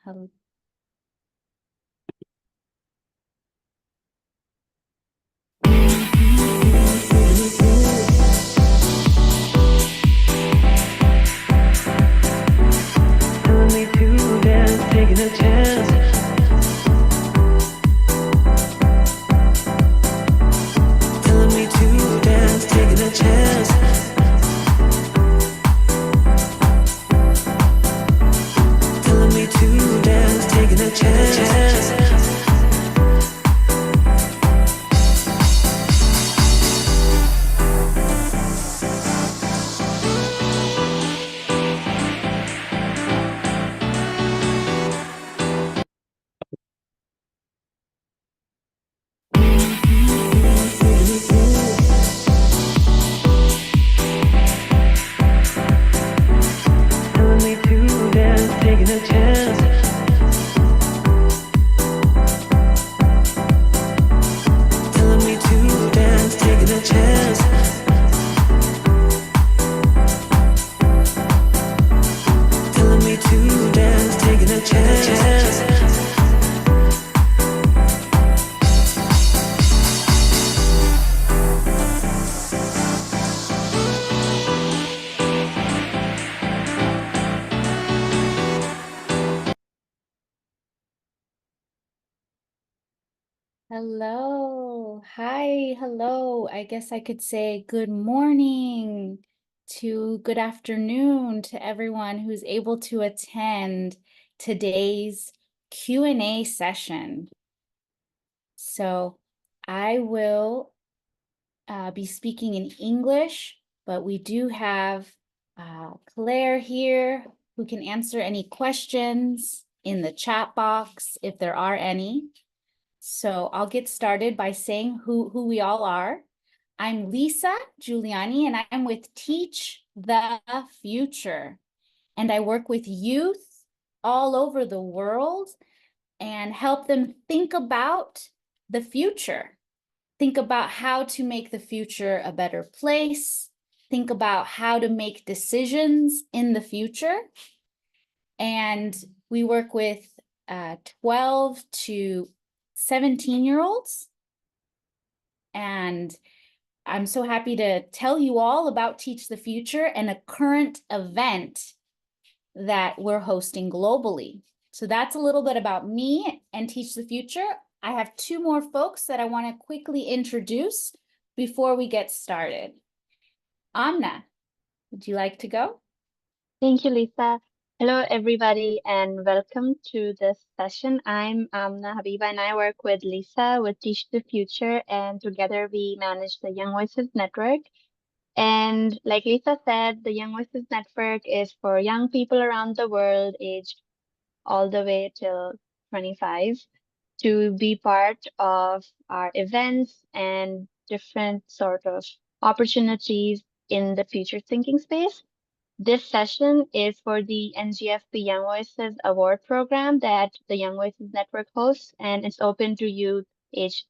Hello. Telling me to dance, taking a chance. Telling me to dance, taking a chance. Telling me to dance, taking a chance. Telling me to dance, taking a chance. Telling me to dance, taking a chance. Telling me to dance, taking a chance. Hello. Hi. Hello. I guess I could say good morning to good afternoon to everyone who's able to attend today's Q&A session. So I will be speaking in English, but we do have Claire here who can answer any questions in the chat box if there are any. So I'll get started by saying who we all are. I'm Lisa Giuliani, and I'm with Teach the Future. And I work with youth all over the world and help them think about the future. Think about how to make the future a better place. Think about how to make decisions in the future. And we work with 12 to 17-year-olds. And I'm so happy to tell you all about Teach the Future and a current event that we're hosting globally. So that's a little bit about me and Teach the Future. I have two more folks that I want to quickly introduce before we get started. Amna, would you like to go? Thank you, Lisa. Hello, everybody, and welcome to this session. I'm Amna Habiba, and I work with Lisa with Teach the Future, and together we manage the Young Voices Network. And like Lisa said, the Young Voices Network is for young people around the world, aged all the way till 25, to be part of our events and different sort of opportunities in the future thinking space. This session is for the NGFP Young Voices Award program that the Young Voices Network hosts, and it's open to youth ages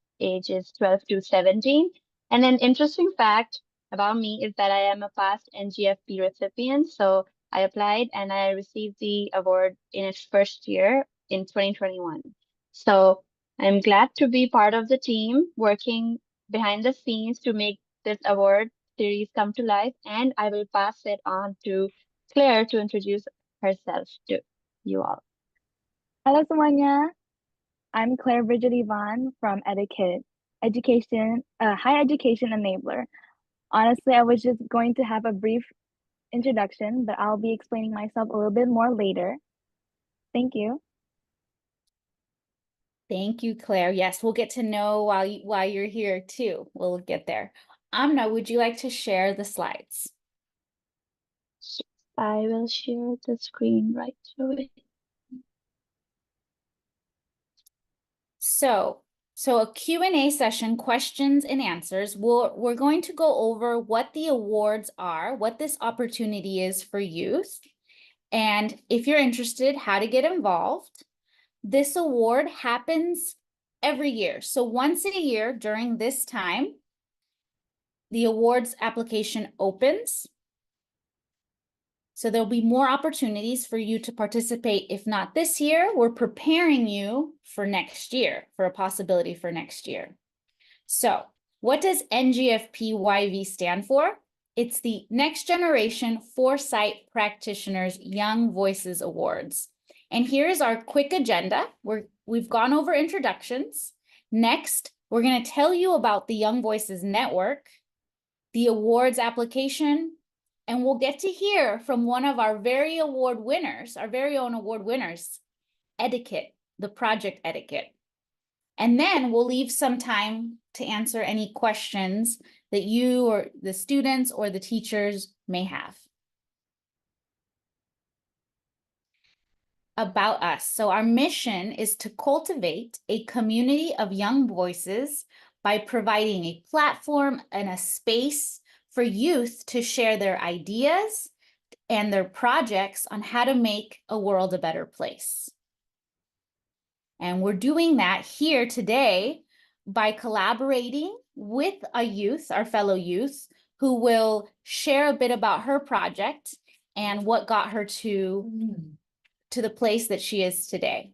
12 to 17. And an interesting fact about me is that I am a past NGFP recipient. So I applied and I received the award in its first year in 2021. So I'm glad to be part of the team working behind the scenes to make this award series come to life, and I will pass it on to Claire to introduce herself to you all. Halo semuanya, I'm Claire Bridget Yvonne from Eduqette, higher education enabler. Honestly, I was just going to have a brief introduction, but I'll be explaining myself a little bit more later. Thank you. Thank you, Claire. Yes, we'll get to know while you're here too. We'll get there. Amna, would you like to share the slides? I will share the screen right away. So a Q&A session, questions and answers. We're going to go over what the awards are, what this opportunity is for youth, and if you're interested, how to get involved. This award happens every year. So once a year during this time, the awards application opens. So there'll be more opportunities for you to participate. If not this year, we're preparing you for next year, for a possibility for next year. So what does NGFP-YV stand for? It's the Next Generation Foresight Practitioners Young Voices Awards. And here's our quick agenda. We've gone over introductions. Next, we're going to tell you about the Young Voices Network, the awards application, and we'll get to hear from one of our very award winners, our very own award winners, Eduqette, the project Eduqette. And then we'll leave some time to answer any questions that you or the students or the teachers may have about us. So our mission is to cultivate a community of young voices by providing a platform and a space for youth to share their ideas and their projects on how to make a world a better place. And we're doing that here today by collaborating with a youth, our fellow youth, who will share a bit about her project and what got her to the place that she is today.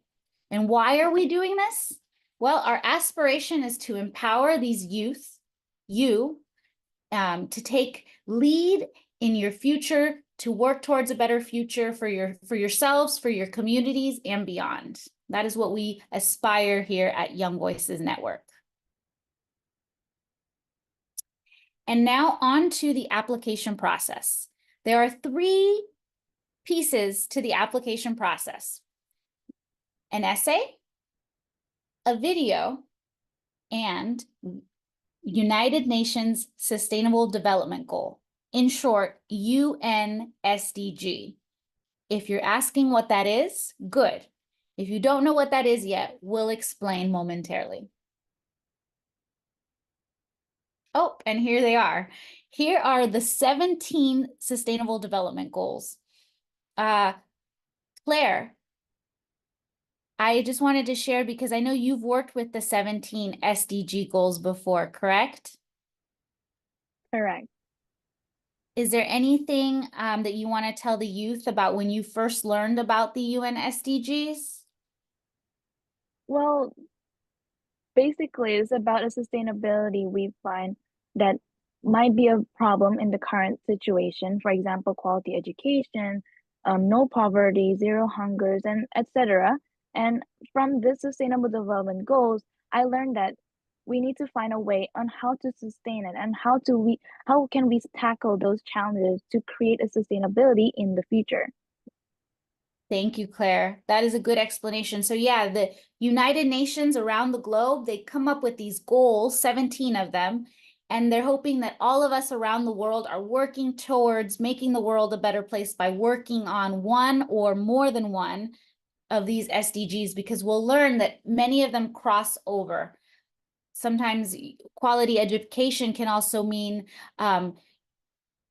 And why are we doing this? Well, our aspiration is to empower these youth, to take lead in your future, to work towards a better future for yourselves, for your communities, and beyond. That is what we aspire here at Young Voices Network. And now on to the application process. There are 3 pieces to the application process: an essay, a video, and United Nations Sustainable Development Goal, in short, UN SDG. If you're asking what that is, good. If you don't know what that is yet, we'll explain momentarily. Oh, and here they are. Here are the 17 Sustainable Development Goals. Claire, I just wanted to share because I know you've worked with the 17 SDG goals before, correct? Correct. Is there anything that you want to tell the youth about when you first learned about the UN SDGs? Well, basically, it's about a sustainability we find that might be a problem in the current situation. For example, quality education, no poverty, zero hungers, and etc. And from this sustainable development goals, I learned that we need to find a way on how to sustain it and how can we tackle those challenges to create a sustainability in the future. Thank you, Claire. That is a good explanation. So yeah, the United Nations around the globe, they come up with these goals, 17 of them, and they're hoping that all of us around the world are working towards making the world a better place by working on one or more than one of these SDGs, because we'll learn that many of them cross over. Sometimes quality education can also mean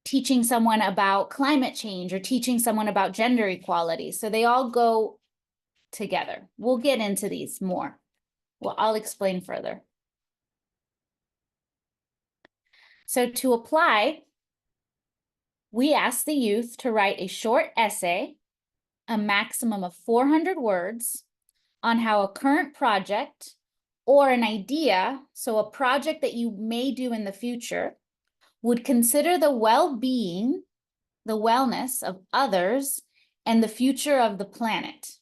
teaching someone about climate change or teaching someone about gender equality. So they all go together. We'll get into these more. Well, I'll explain further. So to apply, we ask the youth to write a short essay, a maximum of 400 words, on how a current project or an idea, so a project that you may do in the future, would consider the well-being, the wellness of others, and the future of the planet.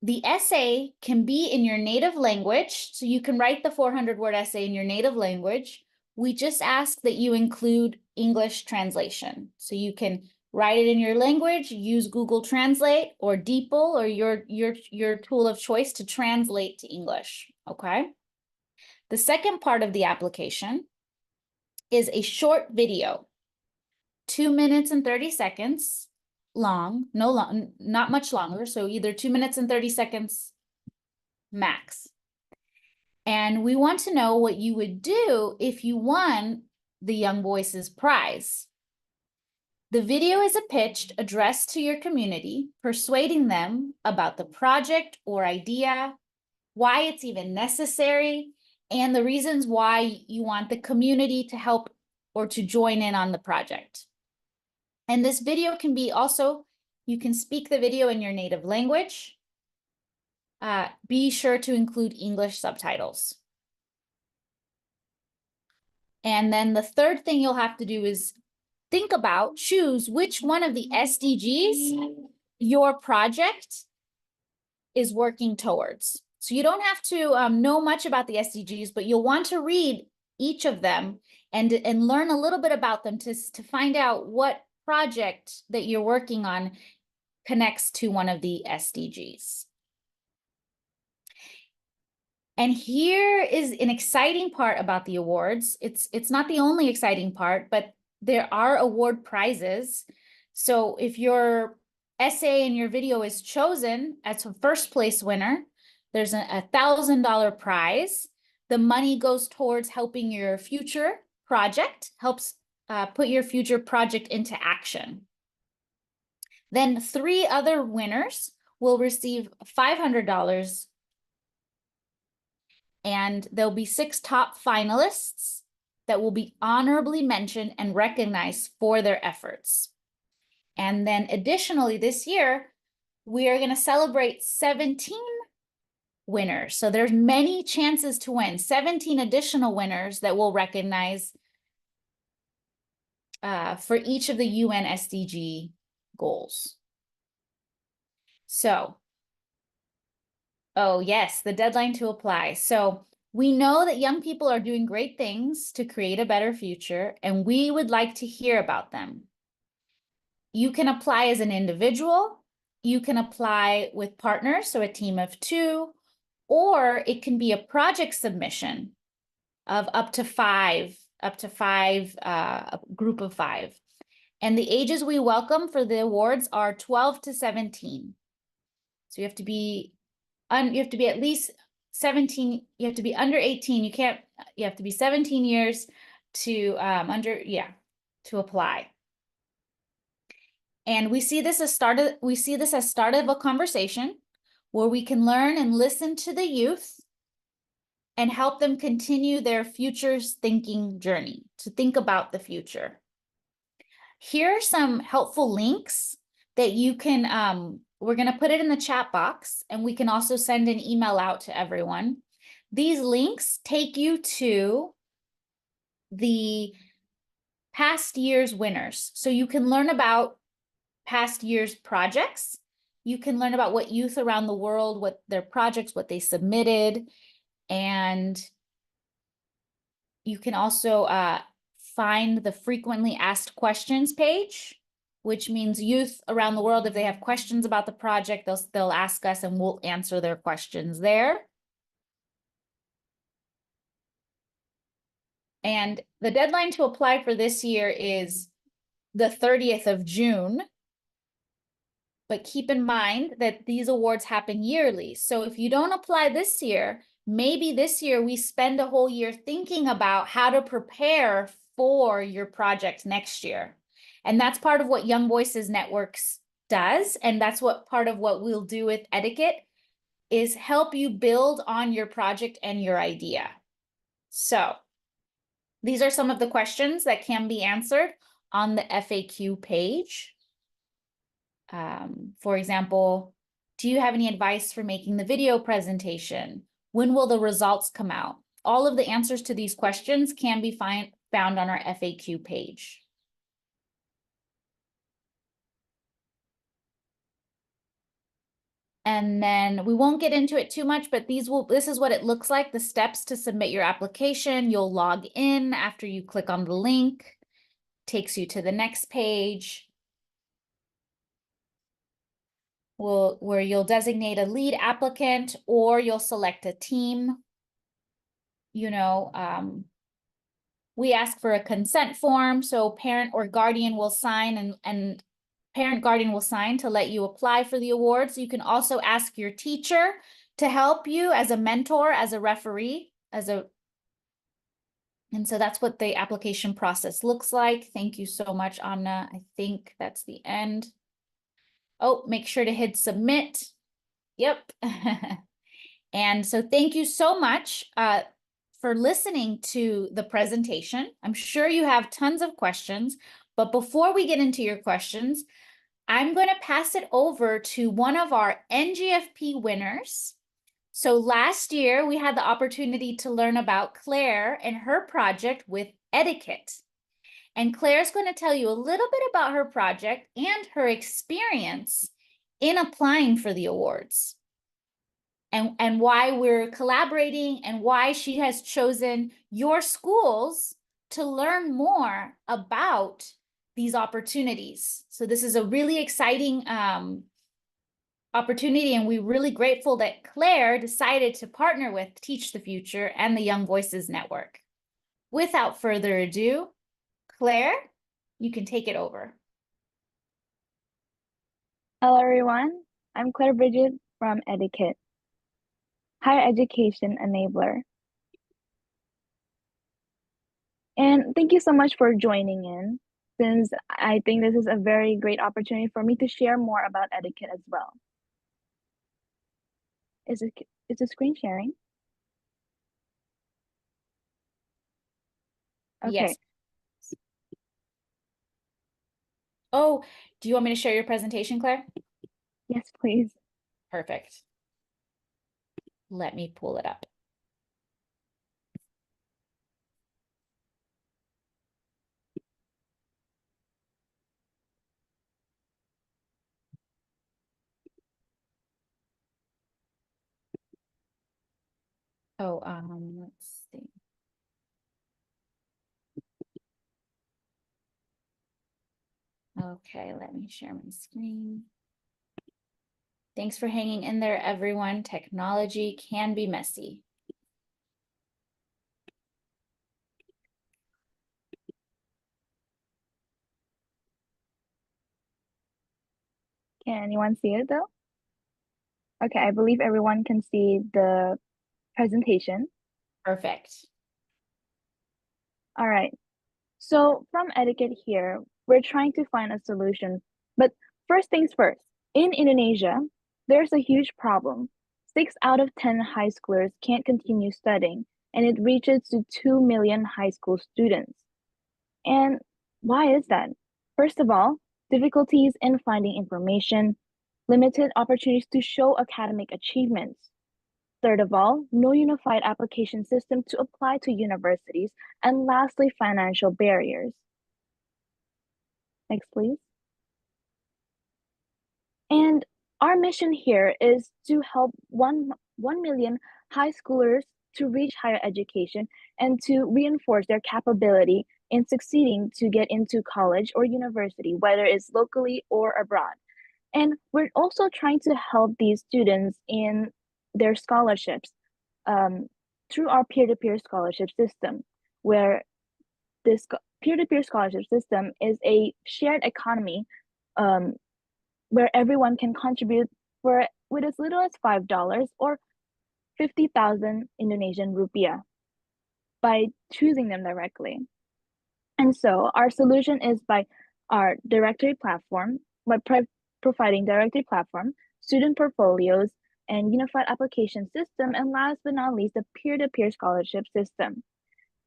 The essay can be in your native language, so you can write the 400-word essay in your native language. We just ask that you include English translation. So you can write it in your language, use Google Translate or DeepL or your tool of choice to translate to English, okay? The second part of the application is a short video, 2 minutes and 30 seconds long, not much longer. So either 2 minutes and 30 seconds max. And we want to know what you would do if you won the Young Voices prize. The video is a pitch addressed to your community, persuading them about the project or idea, why it's even necessary, and the reasons why you want the community to help or to join in on the project. And this video can be also, you can speak the video in your native language. Be sure to include English subtitles. And then the third thing you'll have to do is think about, choose which one of the SDGs your project is working towards. So you don't have to know much about the SDGs, but you'll want to read each of them and learn a little bit about them to find out what project that you're working on connects to one of the SDGs. And here is an exciting part about the awards. It's not the only exciting part, but there are award prizes. So if your essay and your video is chosen as a first place winner, there's a $1,000 prize. The money goes towards helping your future project, helps put your future project into action. Then 3 other winners will receive $500, and there'll be 6 top finalists that will be honorably mentioned and recognized for their efforts. And then additionally, this year, we are going to celebrate 17 winners. So there's many chances to win, 17 additional winners that we'll recognize for each of the UN SDG goals. So, oh yes, the deadline to apply. So we know that young people are doing great things to create a better future, and we would like to hear about them. You can apply as an individual, you can apply with partners, so a team of 2, or it can be a project submission of up to 5, a group of 5. And the ages we welcome for the awards are 12 to 17. So you have to be at least 17, you have to be under 18. You have to be 17 years to to apply. And we see this as start of a conversation where we can learn and listen to the youth and help them continue their futures thinking journey, to think about the future. Here are some helpful links that you can, we're going to put it in the chat box, and we can also send an email out to everyone. These links take you to the past year's winners. So you can learn about past year's projects. You can learn about what youth around the world, what their projects, what they submitted. And you can also find the frequently asked questions page, which means youth around the world, if they have questions about the project, they'll ask us and we'll answer their questions there. And the deadline to apply for this year is the 30th of June. But keep in mind that these awards happen yearly. So if you don't apply this year, maybe this year we spend a whole year thinking about how to prepare for your project next year. And that's part of what Young Voices Networks does. And that's what part of what we'll do with Eduqette is help you build on your project and your idea. So these are some of the questions that can be answered on the FAQ page. For example, do you have any advice for making the video presentation? When will the results come out? All of the answers to these questions can be found on our FAQ page. And then we won't get into it too much, but this is what it looks like, the steps to submit your application. You'll log in after you click on the link, takes you to the next page. Where you'll designate a lead applicant or you'll select a team. You know, we ask for a consent form, so parent or guardian will sign and parent guardian will sign to let you apply for the awards. You can also ask your teacher to help you as a mentor, as a referee, and so that's what the application process looks like. Thank you so much, Amna. I think that's the end. Oh, make sure to hit submit. Yep. And so thank you so much for listening to the presentation. I'm sure you have tons of questions. But before we get into your questions, I'm going to pass it over to one of our NGFP winners. So last year, we had the opportunity to learn about Claire and her project with Eduqette. And Claire's going to tell you a little bit about her project and her experience in applying for the awards. And why we're collaborating and why she has chosen your schools to learn more about these opportunities. So this is a really exciting opportunity, and we're really grateful that Claire decided to partner with Teach the Future and the Young Voices Network. Without further ado, Claire, you can take it over. Hello, everyone. I'm Claire Bridget from Eduqette, Higher Education Enabler. And thank you so much for joining in, since I think this is a very great opportunity for me to share more about Eduqette as well. Is the screen sharing? Okay. Yes. Oh, do you want me to share your presentation, Claire? Yes, please. Perfect. Let me pull it up. Oh, let's see. Okay, let me share my screen. Thanks for hanging in there, everyone. Technology can be messy. Can anyone see it though? Okay, I believe everyone can see the presentation. Perfect. All right. So from Eduqette here, we're trying to find a solution. But first things first, in Indonesia, there's a huge problem. 6 out of 10 high schoolers can't continue studying, and it reaches to 2 million high school students. And why is that? First of all, difficulties in finding information, limited opportunities to show academic achievements. Third of all, no unified application system to apply to universities. And lastly, financial barriers. Next, please. And our mission here is to help 1 million high schoolers to reach higher education and to reinforce their capability in succeeding to get into college or university, whether it's locally or abroad. And we're also trying to help these students in their scholarships through our peer-to-peer scholarship system, where this peer-to-peer scholarship system is a shared economy um, where everyone can contribute for with as little as $5 or 50,000 Indonesian rupiah by choosing them directly. And so our solution is by our directory platform, by providing directory platform, student portfolios, and unified application system, and last but not least, the peer-to-peer scholarship system.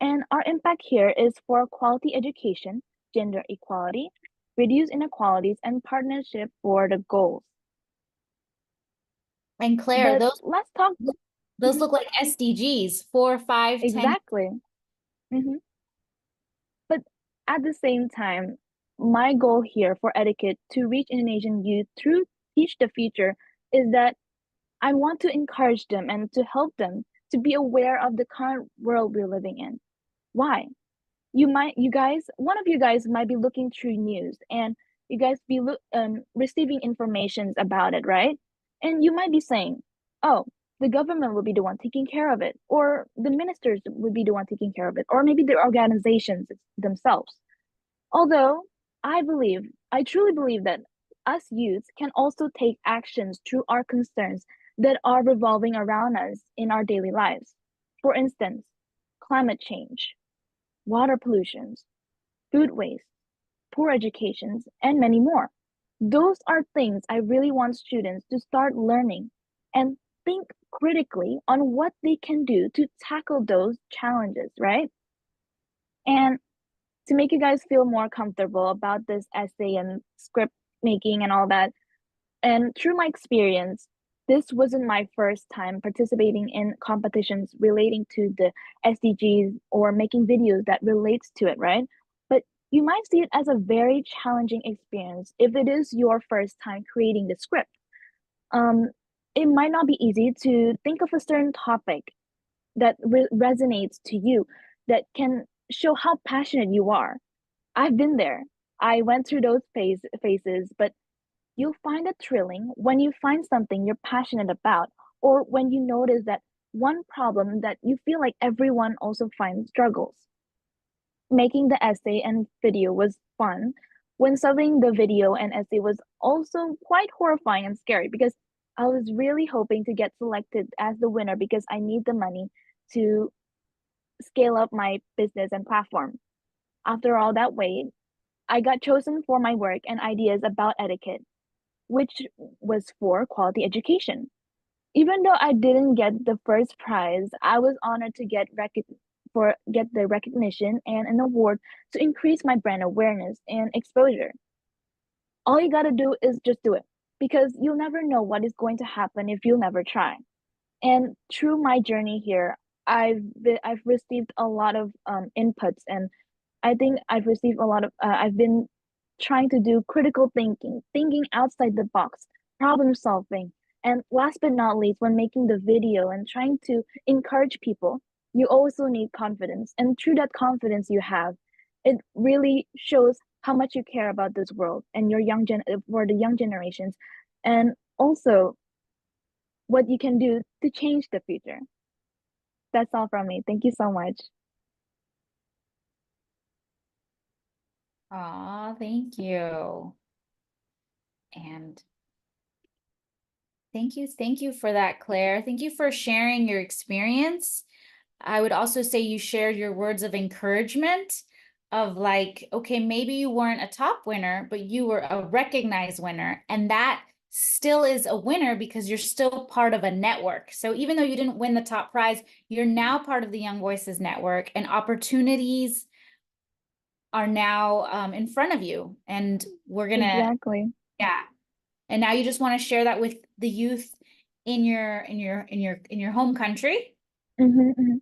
And our impact here is for quality education, gender equality, reduce inequalities, and partnership for the goals. And Claire, But let's talk. those look like SDGs, 4, 5, 10. Exactly. Mhm. But at the same time, my goal here for Eduqette to reach Indonesian youth through Teach the Future is that I want to encourage them and to help them to be aware of the current world we're living in. Why? You guys, one of you guys might be looking through news and you guys be receiving informations about it, right? And you might be saying, oh, the government will be the one taking care of it, or the ministers would be the one taking care of it, or maybe the organizations themselves. Although I truly believe that us youths can also take actions through our concerns that are revolving around us in our daily lives. For instance, climate change, water pollutions, food waste, poor educations, and many more. Those are things I really want students to start learning and think critically on what they can do to tackle those challenges, right? And to make you guys feel more comfortable about this essay and script making and all that. And through my experience, this wasn't my first time participating in competitions relating to the SDGs or making videos that relates to it, right? But you might see it as a very challenging experience if it is your first time creating the script. Um, it might not be easy to think of a certain topic that resonates to you, that can show how passionate you are. I've been there. I went through those phases, but you'll find it thrilling when you find something you're passionate about, or when you notice that one problem that you feel like everyone also finds struggles. Making the essay and video was fun. When subbing the video and essay was also quite horrifying and scary because I was really hoping to get selected as the winner because I need the money to scale up my business and platform. After all that wait, I got chosen for my work and ideas about etiquette, which was for quality education. Even though I didn't get the first prize, I was honored to get the recognition and an award to increase my brand awareness and exposure. All you gotta do is just do it because you'll never know what is going to happen if you never try. And through my journey here, I've received a lot of inputs, and I think I've received a lot of I've been trying to do critical thinking, thinking outside the box, problem solving. And last but not least, when making the video and trying to encourage people, you also need confidence. And through that confidence you have, it really shows how much you care about this world and your for the young generations, and also what you can do to change the future. That's all from me. Thank you so much. Aw, thank you. And thank you for that, Claire. Thank you for sharing your experience. I would also say you shared your words of encouragement of like, okay, maybe you weren't a top winner, but you were a recognized winner. And that still is a winner because you're still part of a network. So even though you didn't win the top prize, you're now part of the Young Voices Network, and opportunities are now in front of you. And we're gonna, Exactly. yeah. And now you just want to share that with the youth in your home country. Mm-hmm.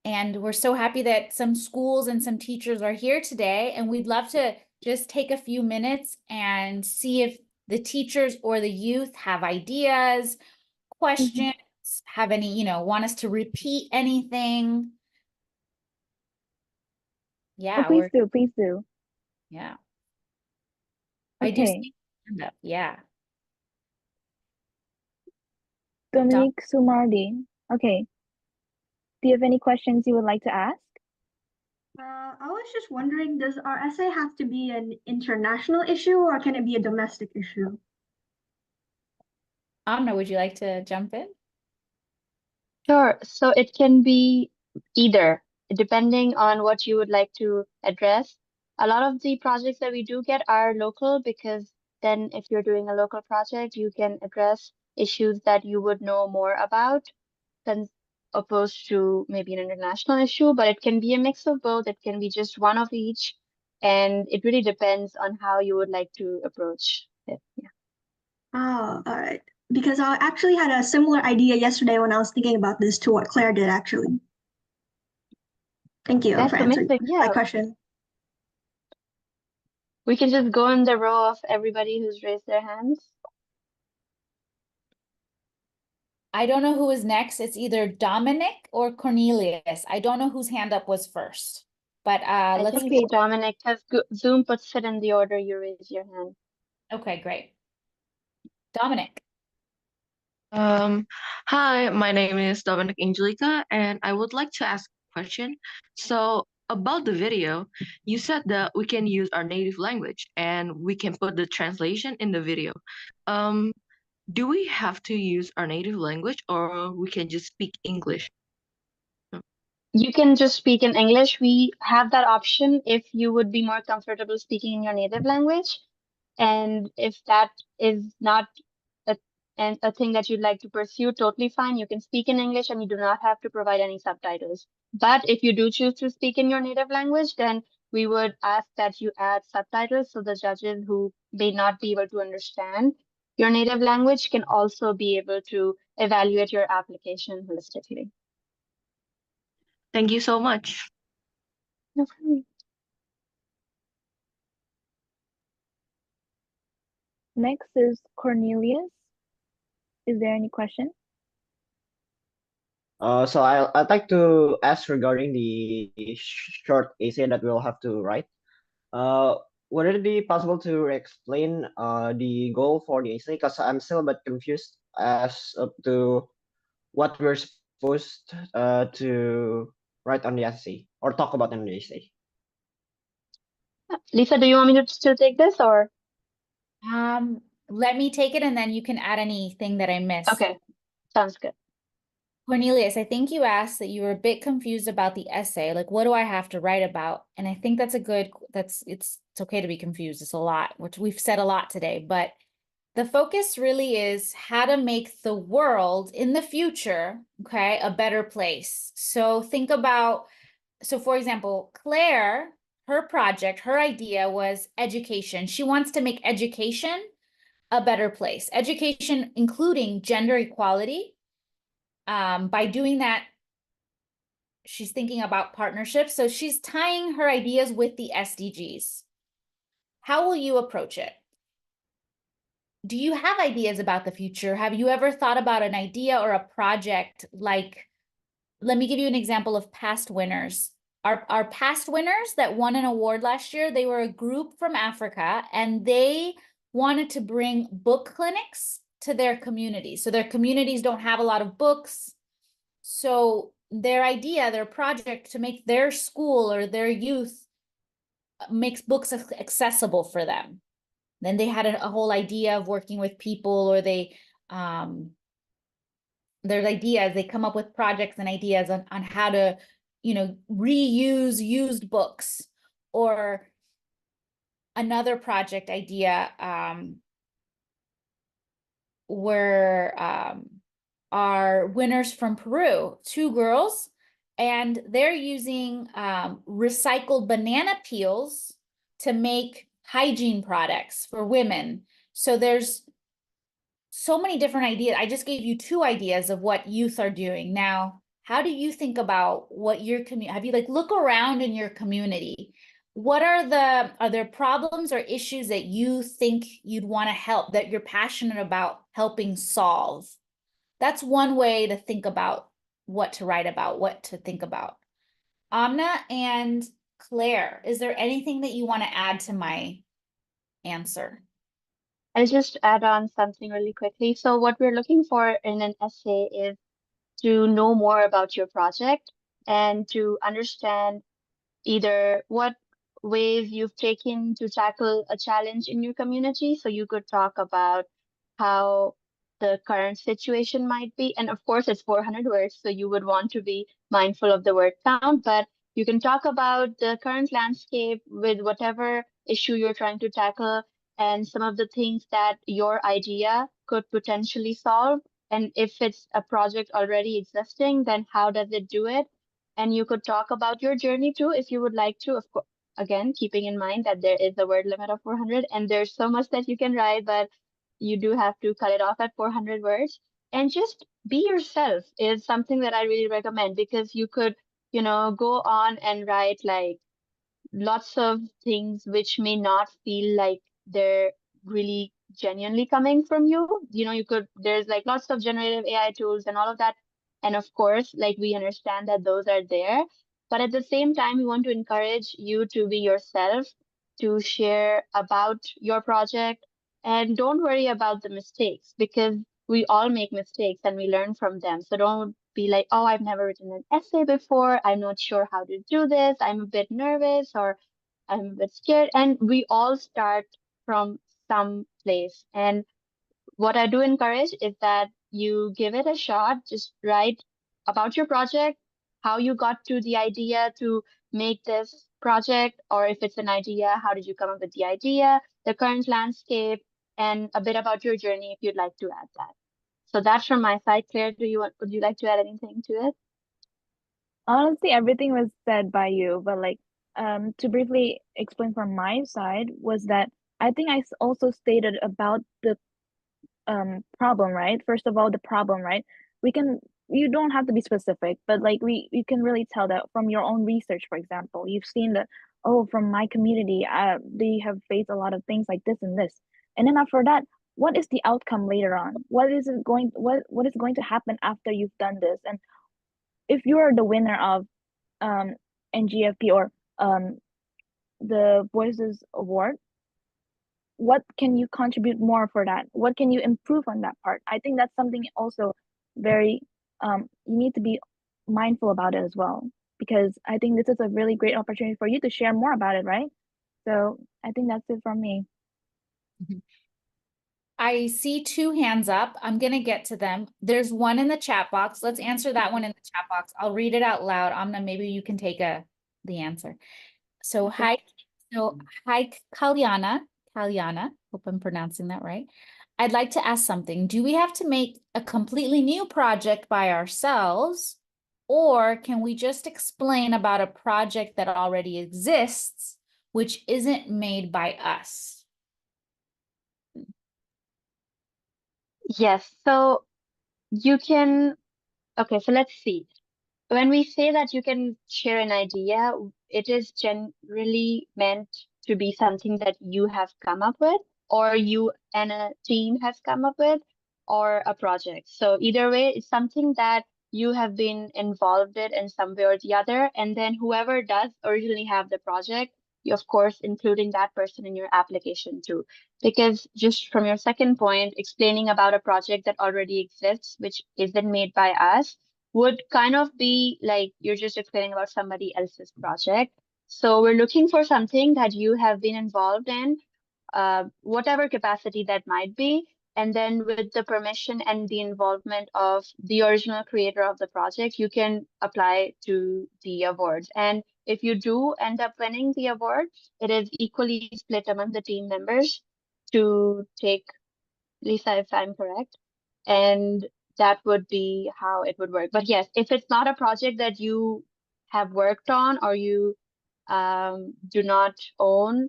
And we're so happy that some schools and some teachers are here today. And we'd love to just take a few minutes and see if the teachers or the youth have ideas, Mm-hmm. questions, have any, want us to repeat anything. Oh, Yeah, please do, please do. yeah. I do Okay, see hand up. Yeah. Dom- Dominique Sumardi. Okay, do you have any questions you would like to ask? I was just wondering, does our essay have to be an international issue or can it be a domestic issue? Amna, would you like to jump in? Sure. So it can be either, depending on what you would like to address. A lot of the projects that we do get are local because then if you're doing a local project, you can address issues that you would know more about than opposed to maybe an international issue, but it can be a mix of both. It can be just one of each, and it really depends on how you would like to approach it. Yeah. Oh, all right. Because I actually had a similar idea yesterday when I was thinking about this to what Claire did, actually. Thank you for That's answering amazing. my Yeah. question. We can just go in the row of everybody who's raised their hands. I don't know who is next. It's either Dominic or Cornelius. I don't know whose hand up was first. But I let's think go. it's Dominic, because Zoom puts it in the order you raise your hand. Okay, great. Dominic. Um, Hi, my name is Dominic Angelica, and I would like to ask a question. So, about the video, you said that we can use our native language and we can put the translation in the video. Um, do we have to use our native language or we can just speak English? You can just speak in English. We have that option if you would be more comfortable speaking in your native language. And if that is not a, a thing that you'd like to pursue, totally fine. You can speak in English and you do not have to provide any subtitles. But if you do choose to speak in your native language, then we would ask that you add subtitles so the judges who may not be able to understand your native language can also be able to evaluate your application holistically. Thank you so much. No problem. Next is Cornelius. Is there any question? So I'd like to ask regarding the short essay that we'll have to write. Uh, would it be possible to explain the goal for the essay? Because I'm still a bit confused as to what we're supposed to write on the essay or talk about in the essay. Lisa, do you want me to still take this or? Let me take it and then you can add anything that I missed. Okay, sounds good. Cornelius, I think you asked that you were a bit confused about the essay. Like, what do I have to write about? And I think that's a good, it's okay to be confused. It's a lot, which we've said a lot today, but the focus really is how to make the world in the future, okay, a better place. So think about, so for example, Claire, her project, her idea was education. She wants to make education a better place. Education, including gender equality. By doing that, she's thinking about partnerships. So she's tying her ideas with the SDGs. How will you approach it? Do you have ideas about the future? Have you ever thought about an idea or a project like, let me give you an example of past winners. Our past winners that won an award last year, they were a group from Africa and they wanted to bring book clinics to their communities. So their communities don't have a lot of books. So their idea, their project to make their school or their youth makes books accessible for them. Then they had a whole idea of working with people, or there's ideas, they come up with projects and ideas on how to, reuse used books. Or another project idea were are winners from Peru, two girls, and they're using recycled banana peels to make hygiene products for women. So there's so many different ideas. I just gave you two ideas of what youth are doing. Now, how do you think about what your community, have you look around in your community? What are there problems or issues that you think you'd want to help, that you're passionate about helping solve? That's one way to think about what to write about, what to think about. Amna and Claire, is there anything that you want to add to my answer? I'll just add on something really quickly. So what we're looking for in an essay is to know more about your project and to understand either what ways you've taken to tackle a challenge in your community. So you could talk about how the current situation might be. And of course, it's 400 words, so you would want to be mindful of the word count, but you can talk about the current landscape with whatever issue you're trying to tackle and some of the things that your idea could potentially solve. And if it's a project already existing, then how does it do it? And you could talk about your journey too, if you would like to, of course, again, keeping in mind that there is a word limit of 400 and there's so much that you can write, but you do have to cut it off at 400 words. And just be yourself is something that I really recommend, because you could, go on and write like lots of things which may not feel like they're really genuinely coming from you. There's like lots of generative AI tools and all of that. And of course, like we understand that those are there. But at the same time, we want to encourage you to be yourself, to share about your project. And don't worry about the mistakes, because we all make mistakes and we learn from them. So don't be like, oh, I've never written an essay before. I'm not sure how to do this. I'm a bit nervous or I'm a bit scared. And we all start from some place. And what I do encourage is that you give it a shot. Just write about your project, how you got to the idea to make this project, or if it's an idea, how did you come up with the idea, the current landscape, and a bit about your journey if you'd like to add that. So that's from my side. Claire, would you like to add anything to it? Honestly, everything was said by you, but like to briefly explain from my side was that I think also stated about the problem, right? First of all, the problem, right? We can You don't have to be specific, but like we can really tell that from your own research, for example, you've seen that, oh, from my community, they have faced a lot of things like this and this. And then after that, what is the outcome later on? What is going to happen after you've done this? And if you're the winner of um NGFP or um the Voices Award, what can you contribute more for that? What can you improve on that part? I think that's something also very you need to be mindful about it as well, because I think this is a really great opportunity for you to share more about it, right? So I think that's it from me. I see two hands up. I'm gonna get to them. There's one in the chat box. Let's answer that one in the chat box. I'll read it out loud. Amna, maybe you can take the answer. So Okay. hi Kalyana, hope I'm pronouncing that right. I'd like to ask something. Do we have to make a completely new project by ourselves, or can we just explain about a project that already exists, which isn't made by us? Yes. So you can, okay, so let's see. When we say that you can share an idea, it is generally meant to be something that you have come up with, or you and a team has come up with, or a project. So either way, it's something that you have been involved in some way or the other. And then whoever does originally have the project, you of course including that person in your application too. Because just from your second point, explaining about a project that already exists, which isn't made by us, would kind of be like you're just explaining about somebody else's project. So we're looking for something that you have been involved in, whatever capacity that might be. And then with the permission and the involvement of the original creator of the project, you can apply to the awards. And if you do end up winning the award, it is equally split among the team members to take, Lisa, if I'm correct. And that would be how it would work. But yes, if it's not a project that you have worked on or you do not own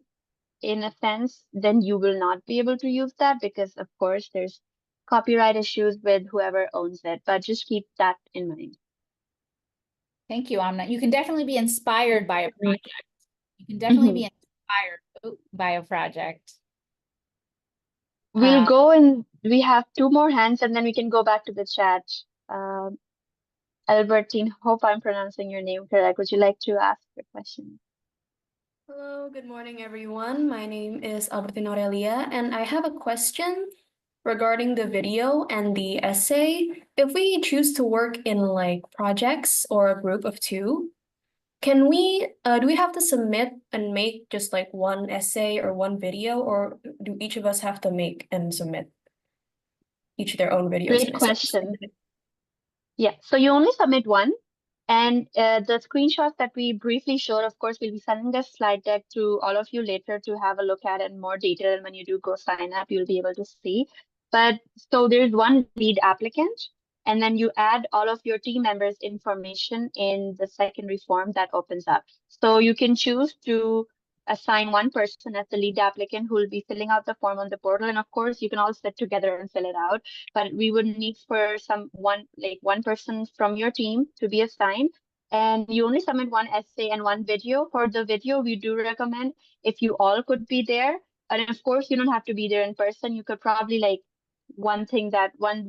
in a sense, then you will not be able to use that because, of course, there's copyright issues with whoever owns it. But just keep that in mind. Thank you, Amna. You can definitely be inspired by a Mhm. project. You can definitely be inspired by a project. We'll go and we have two more hands and then we can go back to the chat. Um, Albertine, hope I'm pronouncing your name correct. Would you like to ask your question? Hello, good morning, everyone. My name is Albertina Aurelia, and I have a question regarding the video and the essay. If we choose to work in like projects or a group of two, can we, do we have to submit and make just like one essay or one video, or do each of us have to make and submit each their own videos Great and essays? question. Yeah, so you only submit one. And the screenshots that we briefly showed, of course, we'll be sending the slide deck to all of you later to have a look at in more detail. And when you do go sign up, you'll be able to see. But so there's one lead applicant, and then you add all of your team members' information in the secondary form that opens up. So you can choose to assign one person as the lead applicant who will be filling out the form on the portal. And of course, you can all sit together and fill it out, but we would need for one person from your team to be assigned. And you only submit one essay and one video. For the video, we do recommend if you all could be there. And of course, you don't have to be there in person. You could probably one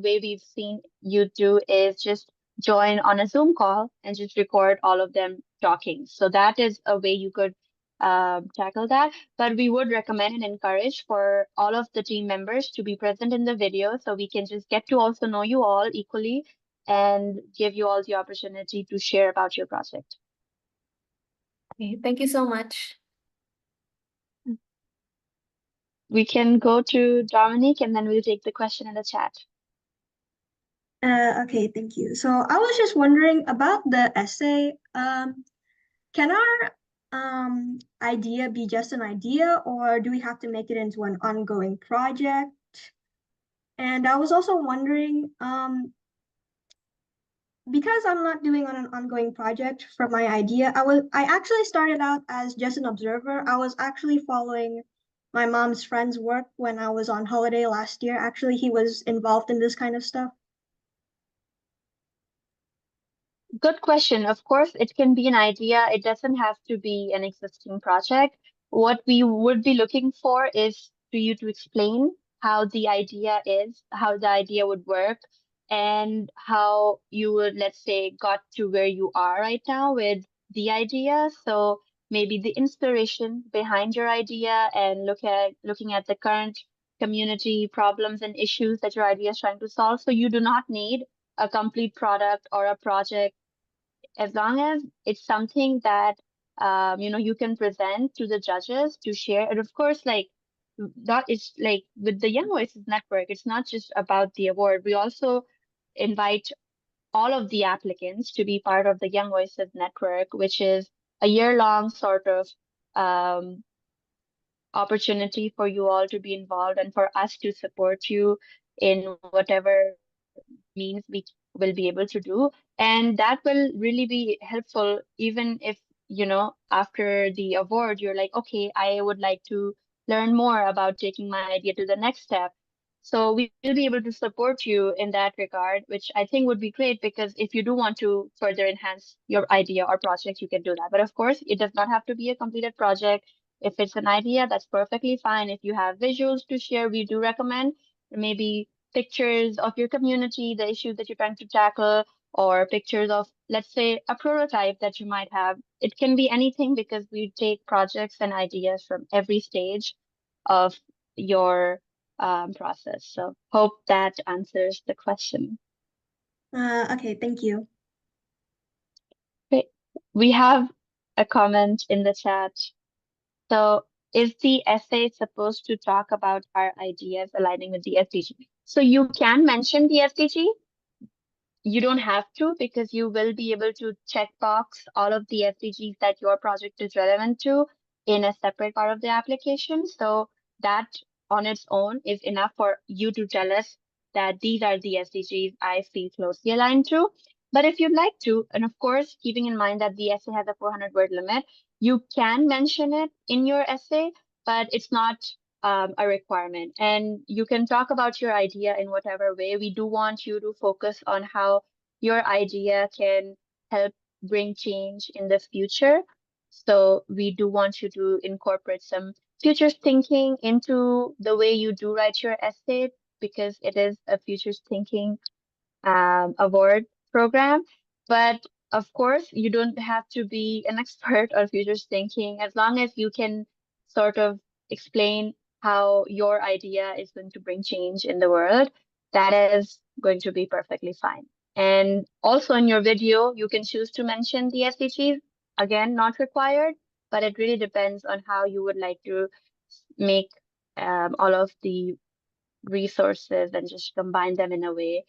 way we've seen you do is just join on a Zoom call and just record all of them talking. So that is a way you could tackle that. But we would recommend and encourage for all of the team members to be present in the video so we can just get to also know you all equally and give you all the opportunity to share about your project. Okay, thank you so much. We can go to Dominic and then we'll take the question in the chat. Okay, thank you. So I was just wondering about the essay. Can our idea be just an idea, or do we have to make it into an ongoing project? And I was also wondering, because I'm not doing on an ongoing project for my idea, I actually started out as just an observer. I was actually following my mom's friend's work when I was on holiday last year. Actually, he was involved in this kind of stuff. Good question. Of course, it can be an idea. It doesn't have to be an existing project. What we would be looking for is for you to explain how the idea is, how the idea would work, and how you would, let's say, got to where you are right now with the idea. So maybe the inspiration behind your idea and looking at the current community problems and issues that your idea is trying to solve. So you do not need a complete product or a project as long as it's something that you can present to the judges to share. And of course, like that is like with the Young Voices Network, it's not just about the award. We also invite all of the applicants to be part of the Young Voices Network, which is a year-long sort of um, opportunity for you all to be involved and for us to support you in whatever means we will be able to do. And that will really be helpful, even if, after the award, you're like, okay, I would like to learn more about taking my idea to the next step. So we will be able to support you in that regard, which I think would be great because if you do want to further enhance your idea or project, you can do that. But of course, it does not have to be a completed project. If it's an idea, that's perfectly fine. If you have visuals to share, we do recommend maybe pictures of your community, the issue that you're trying to tackle, or pictures of, let's say, a prototype that you might have. It can be anything because we take projects and ideas from every stage of your process. So hope that answers the question. Okay, thank you. Great. We have a comment in the chat. So is the essay supposed to talk about our ideas aligning with the SDG? So you can mention the SDG. You don't have to because you will be able to check box all of the SDGs that your project is relevant to in a separate part of the application. So that on its own is enough for you to tell us that these are the SDGs I feel closely aligned to. But if you'd like to, and of course, keeping in mind that the essay has a 400-word limit, you can mention it in your essay, but it's not a requirement. And you can talk about your idea in whatever way. We do want you to focus on how your idea can help bring change in the future. So we do want you to incorporate some futures thinking into the way you do write your essay because it is a futures thinking award program. But of course, you don't have to be an expert on futures thinking as long as you can sort of explain how your idea is going to bring change in the world. That is going to be perfectly fine. And also in your video, you can choose to mention the SDGs. Again, not required, but it really depends on how you would like to make all of the resources and just combine them in a way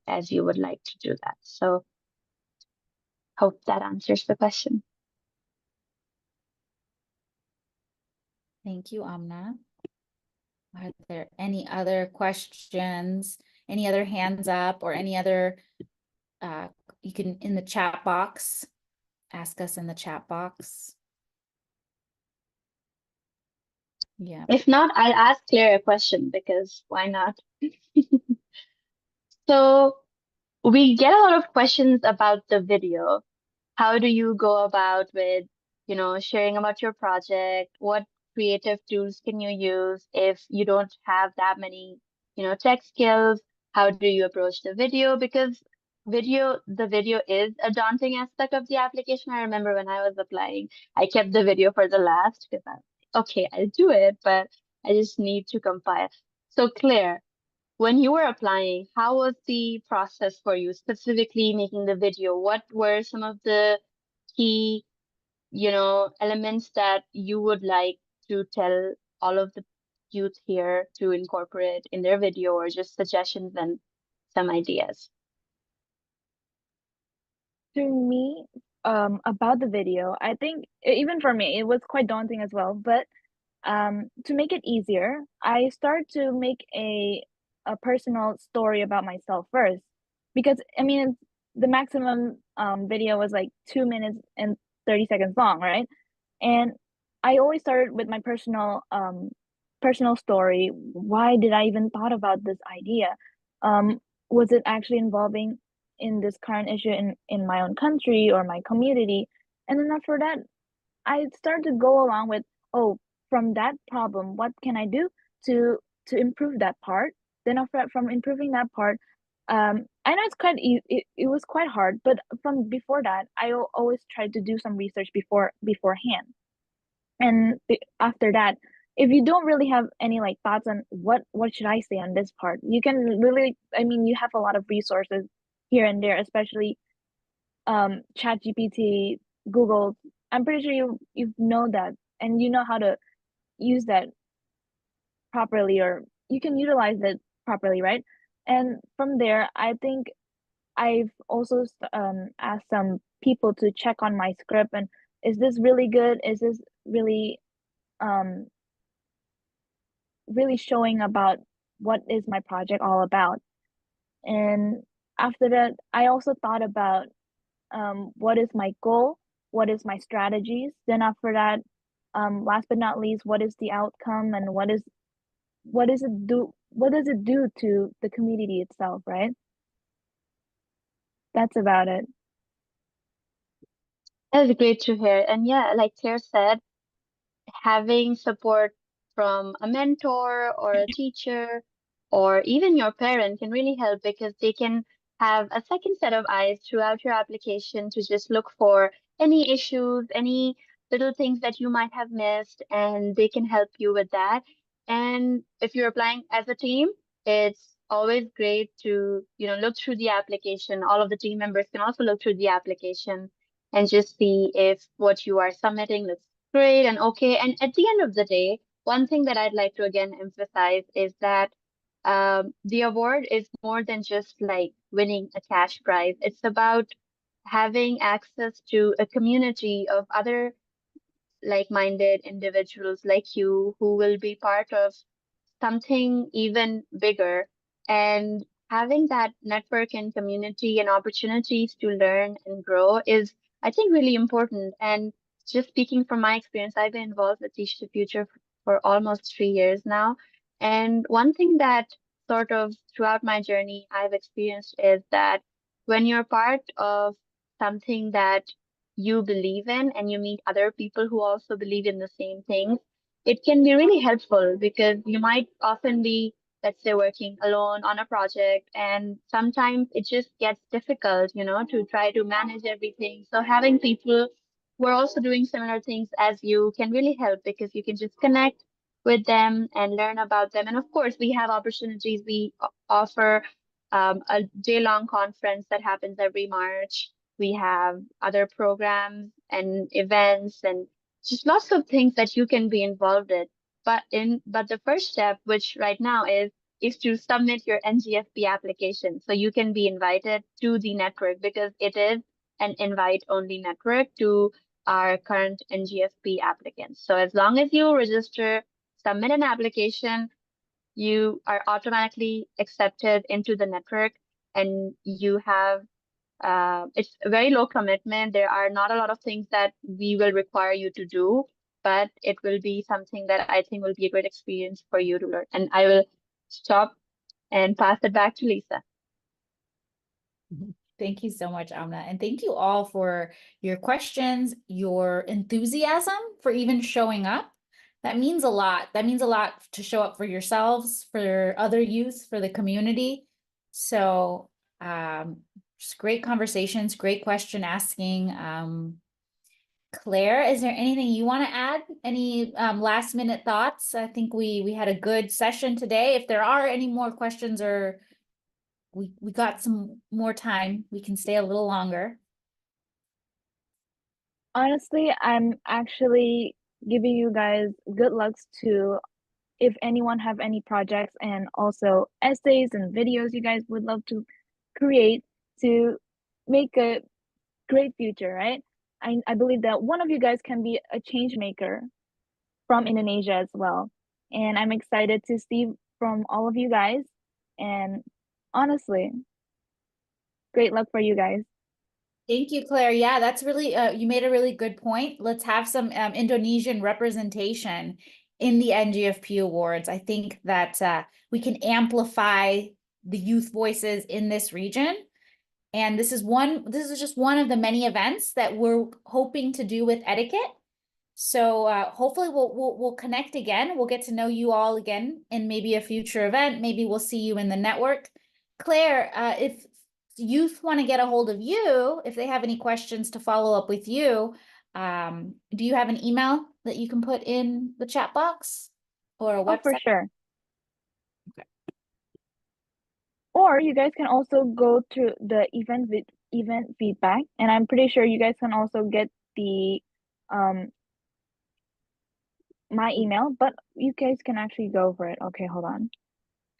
as you would like to do that. So hope that answers the question. Thank you, Amna. Are there any other questions? Any other hands up or any other, you can in the chat box, ask us in the chat box. Yeah. If not, I'll ask Claire a question because why not? So we get a lot of questions about the video. How do you go about with, sharing about your project? What creative tools can you use if you don't have that many, tech skills? How do you approach the video? Because the video is a daunting aspect of the application. I remember when I was applying, I kept the video for the last because okay, I'll do it, but I just need to compile. So Claire, when you were applying, how was the process for you, specifically making the video? What were some of the key, elements that you would like to tell all of the youth here to incorporate in their video, or just suggestions and some ideas? To me, about the video, I think even for me, it was quite daunting as well. But to make it easier, I start to make a personal story about myself first, because I mean, the maximum video was like 2 minutes and 30 seconds long, right? And I always started with my personal story. Why did I even thought about this idea? Was it actually involving in this current issue in my own country or my community? And then after that, I started to go along with, oh, from that problem, what can I do to improve that part? Then after that, from improving that part, I know it's it was quite hard, but from before that, always tried to do some research beforehand. And after that, if you don't really have any like thoughts on what should I say on this part, you can really, I mean, you have a lot of resources here and there, especially chat gpt, google. I'm pretty sure you know that, and you know how to use that properly, or you can utilize it properly, right? And from there, I think I've also asked some people to check on my script, and is this really good, is this really um really showing about what is my project all about. And after that, I also thought about what is my goal, what is my strategies. Then after that, last but not least, what is the outcome, and what does it do to the community itself, right? That's about it. That's great to hear. And yeah, like Claire said, having support from a mentor or a teacher or even your parent can really help because they can have a second set of eyes throughout your application to just look for any issues, any little things that you might have missed, and they can help you with that. And if you're applying as a team, it's always great to, look through the application. All of the team members can also look through the application and just see if what you are submitting looks great and okay. And at the end of the day, one thing that I'd like to again emphasize is that the award is more than just like winning a cash prize. It's about having access to a community of other like-minded individuals like you who will be part of something even bigger, and having that network and community and opportunities to learn and grow is, I think, really important. And just speaking from my experience, I've been involved with Teach the Future for almost 3 years now. And one thing that sort of throughout my journey I've experienced is that when you're part of something that you believe in and you meet other people who also believe in the same things, it can be really helpful because you might often be, let's say, working alone on a project, and sometimes it just gets difficult, to try to manage everything. So having people who are also doing similar things as you can really help because you can just connect with them and learn about them. And of course, we have opportunities. We offer a day-long conference that happens every March. We have other programs and events and just lots of things that you can be involved in. But the first step, which right now is to submit your NGFP application. So you can be invited to the network because it is an invite only network to our current NGFP applicants. So as long as you register, submit an application, you are automatically accepted into the network, and you have it's a very low commitment. There are not a lot of things that we will require you to do, but it will be something that I think will be a great experience for you to learn. And I will stop and pass it back to Lisa. Thank you so much, Amna. And thank you all for your questions, your enthusiasm for even showing up. That means a lot. That means a lot to show up for yourselves, for other youth, for the community. So just great conversations, great question asking. Claire, is there anything you want to add? Any last minute thoughts? I think we had a good session today. If there are any more questions, or we got some more time, we can stay a little longer. Honestly, I'm actually giving you guys good lucks to, if anyone have any projects and also essays and videos you guys would love to create to make a great future, right? I believe that one of you guys can be a change maker from Indonesia as well. And I'm excited to see from all of you guys. And honestly, Great luck for you guys. Thank you, Claire. Yeah, that's really, you made a really good point. Let's have some Indonesian representation in the NGFP Awards. I think that we can amplify the youth voices in this region. And this is just one of the many events that we're hoping to do with Eduqette. So hopefully we'll connect again. We'll get to know you all again in maybe a future event. Maybe we'll see you in the network. Claire, if youth want to get a hold of you, if they have any questions to follow up with you, do you have an email that you can put in the chat box or a Oh, for website? sure. Okay. Or you guys can also go to the event feedback, and I'm pretty sure you guys can also get the my email, but you guys can actually go for it. Okay, hold on.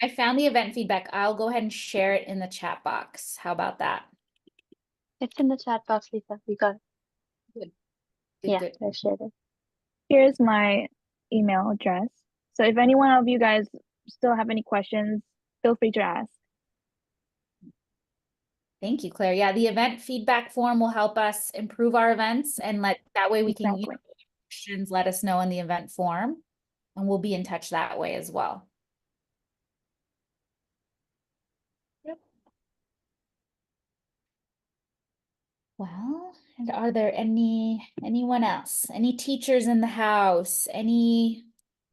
I found the event feedback. I'll go ahead and share it in the chat box. How about that? It's in the chat box, Lisa. We got it. Good. Yeah, Good. I shared it. Here's my email address. So if any one of you guys still have any questions, feel free to ask. Thank you, Claire. Yeah, the event feedback form will help us improve our events and that way we can, Exactly. questions, let us know in the event form, and we'll be in touch that way as well. Yep. Well, and are there anyone else? Any teachers in the house? Any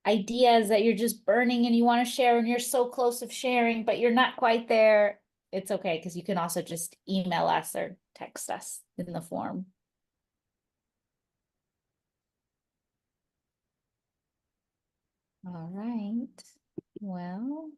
ideas that you're just burning and you want to share and you're so close of sharing, but you're not quite there? It's okay, because you can also just email us or text us in the form. All right. Well.